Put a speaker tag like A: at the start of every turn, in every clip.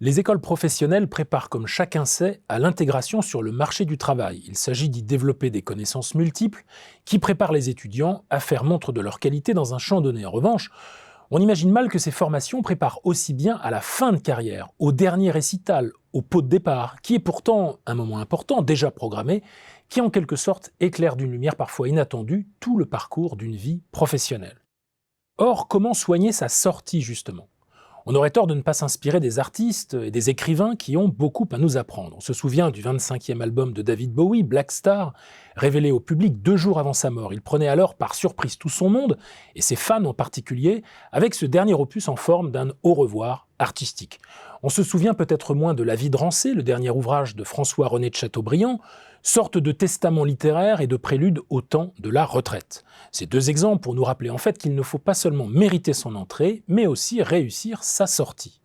A: Les écoles professionnelles préparent, comme chacun sait, à l'intégration sur le marché du travail. Il s'agit d'y développer des connaissances multiples qui préparent les étudiants à faire montre de leur qualité dans un champ donné. En revanche, on imagine mal que ces formations préparent aussi bien à la fin de carrière, au dernier récital, au pot de départ, qui est pourtant un moment important, déjà programmé, qui en quelque sorte éclaire d'une lumière parfois inattendue tout le parcours d'une vie professionnelle. Or, comment soigner sa sortie justement ? On aurait tort de ne pas s'inspirer des artistes et des écrivains qui ont beaucoup à nous apprendre. On se souvient du 25e album de David Bowie, Black Star, révélé au public 2 jours avant sa mort. Il prenait alors par surprise tout son monde, et ses fans en particulier, avec ce dernier opus en forme d'un au revoir artistique. On se souvient peut-être moins de La vie de Rancé, le dernier ouvrage de François-René de Chateaubriand, sorte de testament littéraire et de prélude au temps de la retraite. Ces 2 exemples pour nous rappeler en fait qu'il ne faut pas seulement mériter son entrée, mais aussi réussir sa sortie.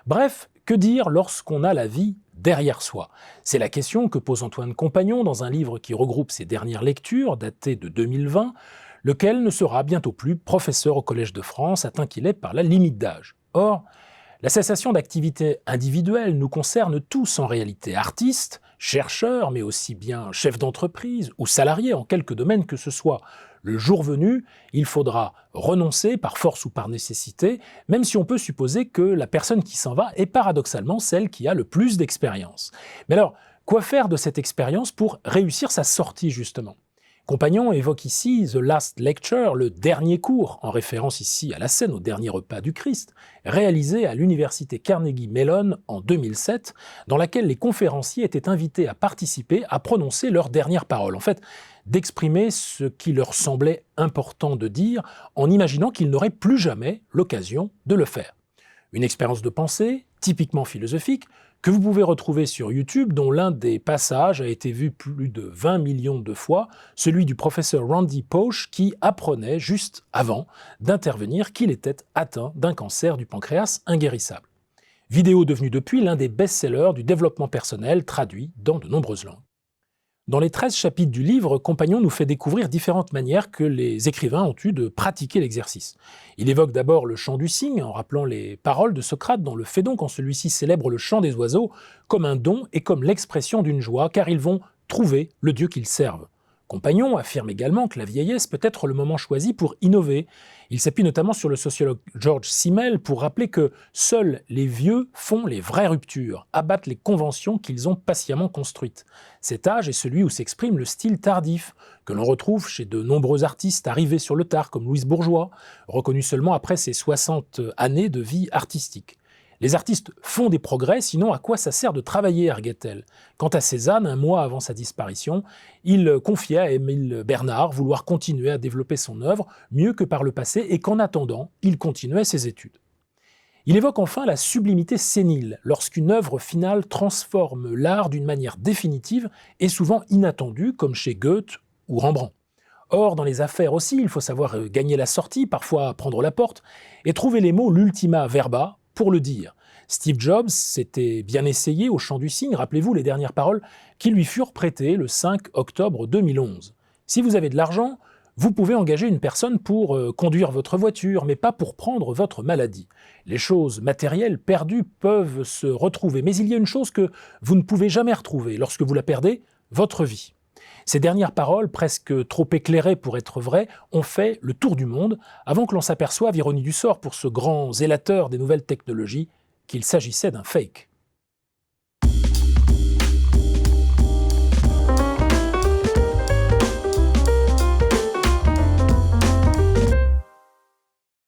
A: Bref, que dire lorsqu'on a la vie derrière soi ? C'est la question que pose Antoine Compagnon dans un livre qui regroupe ses dernières lectures, daté de 2020, lequel ne sera bientôt plus professeur au Collège de France, atteint qu'il est par la limite d'âge. Or, la cessation d'activité individuelle nous concerne tous en réalité, artistes, chercheurs, mais aussi bien chefs d'entreprise ou salariés en quelque domaine que ce soit. Le jour venu, il faudra renoncer par force ou par nécessité, même si on peut supposer que la personne qui s'en va est paradoxalement celle qui a le plus d'expérience. Mais alors, quoi faire de cette expérience pour réussir sa sortie justement ? Compagnon évoque ici The Last Lecture, le dernier cours, en référence ici à la scène au dernier repas du Christ, réalisé à l'université Carnegie Mellon en 2007, dans laquelle les conférenciers étaient invités à participer, à prononcer leurs dernières paroles. En fait, d'exprimer ce qui leur semblait important de dire, en imaginant qu'ils n'auraient plus jamais l'occasion de le faire. Une expérience de pensée, typiquement philosophique, que vous pouvez retrouver sur YouTube, dont l'un des passages a été vu plus de 20 millions de fois, celui du professeur Randy Pausch qui apprenait juste avant d'intervenir qu'il était atteint d'un cancer du pancréas inguérissable. Vidéo devenue depuis l'un des best-sellers du développement personnel traduit dans de nombreuses langues. Dans les 13 chapitres du livre, Compagnon nous fait découvrir différentes manières que les écrivains ont eu de pratiquer l'exercice. Il évoque d'abord le chant du cygne, en rappelant les paroles de Socrate dans le Phédon, quand celui-ci célèbre le chant des oiseaux comme un don et comme l'expression d'une joie, car ils vont trouver le Dieu qu'ils servent. Compagnon affirme également que la vieillesse peut être le moment choisi pour innover. Il s'appuie notamment sur le sociologue George Simmel pour rappeler que seuls les vieux font les vraies ruptures, abattent les conventions qu'ils ont patiemment construites. Cet âge est celui où s'exprime le style tardif, que l'on retrouve chez de nombreux artistes arrivés sur le tard, comme Louise Bourgeois, reconnu seulement après ses 60 années de vie artistique. Les artistes font des progrès, sinon à quoi ça sert de travailler, arguait-elle. Quant à Cézanne, un mois avant sa disparition, il confiait à Émile Bernard vouloir continuer à développer son œuvre mieux que par le passé et qu'en attendant, il continuait ses études. Il évoque enfin la sublimité sénile, lorsqu'une œuvre finale transforme l'art d'une manière définitive et souvent inattendue, comme chez Goethe ou Rembrandt. Or, dans les affaires aussi, il faut savoir gagner la sortie, parfois prendre la porte, et trouver les mots l'ultima verba pour le dire. Steve Jobs s'était bien essayé au chant du cygne, rappelez-vous les dernières paroles qui lui furent prêtées le 5 octobre 2011. Si vous avez de l'argent, vous pouvez engager une personne pour conduire votre voiture, mais pas pour prendre votre maladie. Les choses matérielles perdues peuvent se retrouver, mais il y a une chose que vous ne pouvez jamais retrouver lorsque vous la perdez, votre vie. Ces dernières paroles, presque trop éclairées pour être vraies, ont fait le tour du monde avant que l'on s'aperçoive, ironie du sort pour ce grand zélateur des nouvelles technologies, qu'il s'agissait d'un fake.